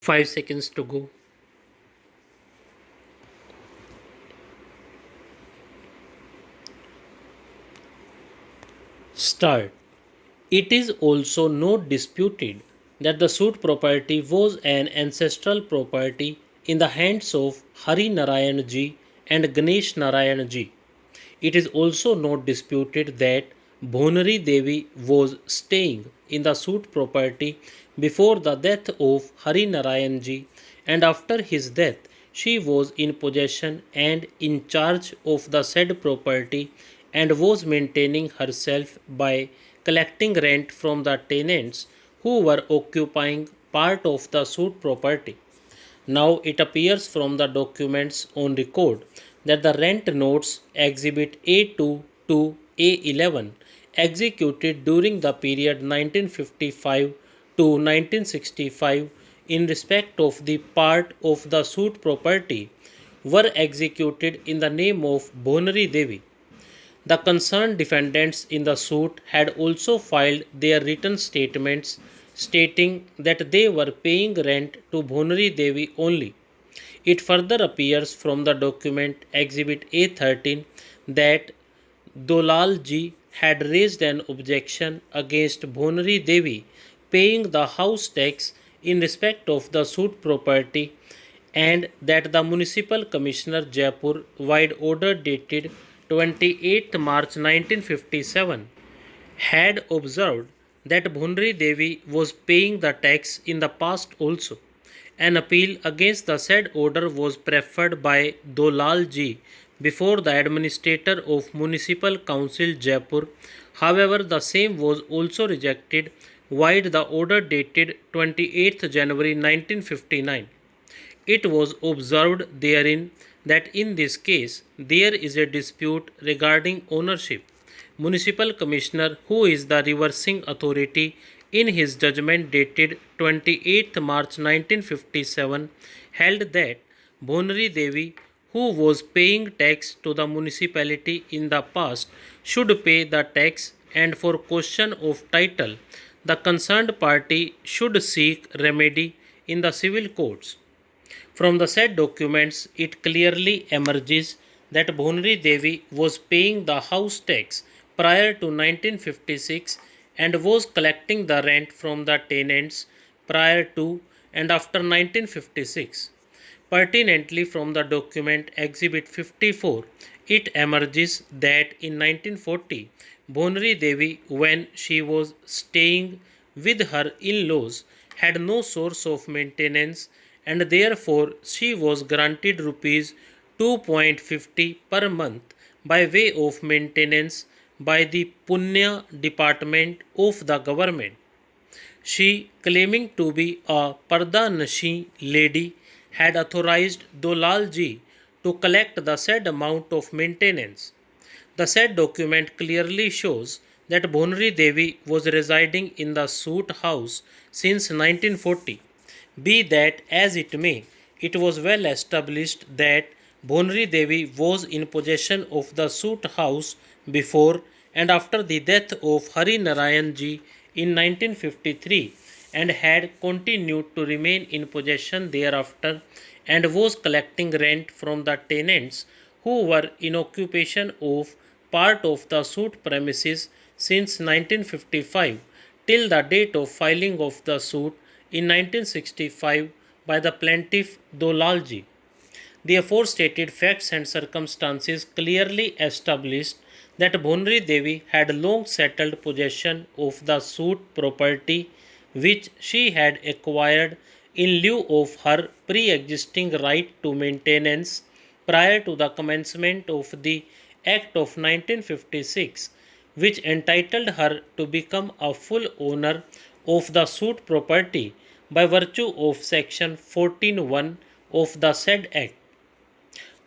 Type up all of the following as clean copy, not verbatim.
5 seconds to go. Start. It is also not disputed that the suit property was an ancestral property in the hands of Hari Narayan ji and Ganesh Narayan ji. It is also not disputed that Bhonari Devi was staying in the suit property before the death of Hari Narayan ji, and after his death she was in possession and in charge of the said property and was maintaining herself by collecting rent from the tenants who were occupying part of the suit property. Now it appears from the documents on record that the rent notes Exhibit A2 to A11 executed during the period 1955 to 1965 in respect of the part of the suit property were executed in the name of Bhonari Devi. The concerned defendants in the suit had also filed their written statements stating that they were paying rent to Bhonari Devi only. It further appears from the document Exhibit A13 that Dolal ji had raised an objection against Bhonari Devi paying the house tax in respect of the suit property, and that the Municipal Commissioner Jaipur wide order dated 28th March 1957 had observed that Bhunri Devi was paying the tax in the past also. An appeal against the said order was preferred by Dolal ji before the administrator of Municipal Council Jaipur. However, the same was also rejected vide the order dated 28th January 1959. It was observed therein that in this case there is a dispute regarding ownership. Municipal Commissioner, who is the reversing authority, in his judgment dated 28th March 1957, held that Bhonari Devi, who was paying tax to the municipality in the past, should pay the tax, and for question of title, the concerned party should seek remedy in the civil courts. From the said documents, it clearly emerges that Bhonri Devi was paying the house tax prior to 1956 and was collecting the rent from the tenants prior to and after 1956. Pertinently, from the document Exhibit 54, it emerges that in 1940, Bhonri Devi, when she was staying with her in-laws, had no source of maintenance, and therefore she was granted rupees 2.50 per month by way of maintenance by the Punya department of the government. She, claiming to be a Pardanashi lady, had authorized Dolal ji to collect the said amount of maintenance. The said document clearly shows that Bhonri Devi was residing in the suit house since 1940. Be that as it may, it was well established that Bhonri Devi was in possession of the suit house before and after the death of Hari Narayan ji in 1953, and had continued to remain in possession thereafter, and was collecting rent from the tenants who were in occupation of part of the suit premises since 1955 till the date of filing of the suit in 1965 by the plaintiff Dolalji. The aforestated facts and circumstances clearly established that Bhonri Devi had long settled possession of the suit property which she had acquired in lieu of her pre-existing right to maintenance prior to the commencement of the Act of 1956, which entitled her to become a full owner of the suit property by virtue of Section 14(1) of the said Act.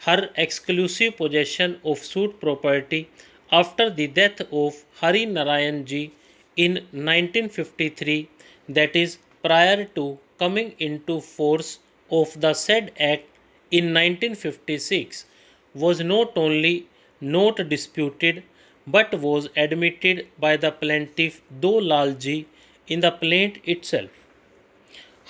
Her exclusive possession of suit property after the death of Hari Narayan ji in 1953, that is, prior to coming into force of the said Act in 1956, was not only not disputed but was admitted by the plaintiff Do Lalji in the plaint itself.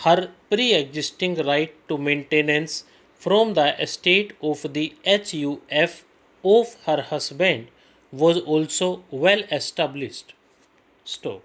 Her pre-existing right to maintenance from the estate of the HUF of her husband was also well established. Stop.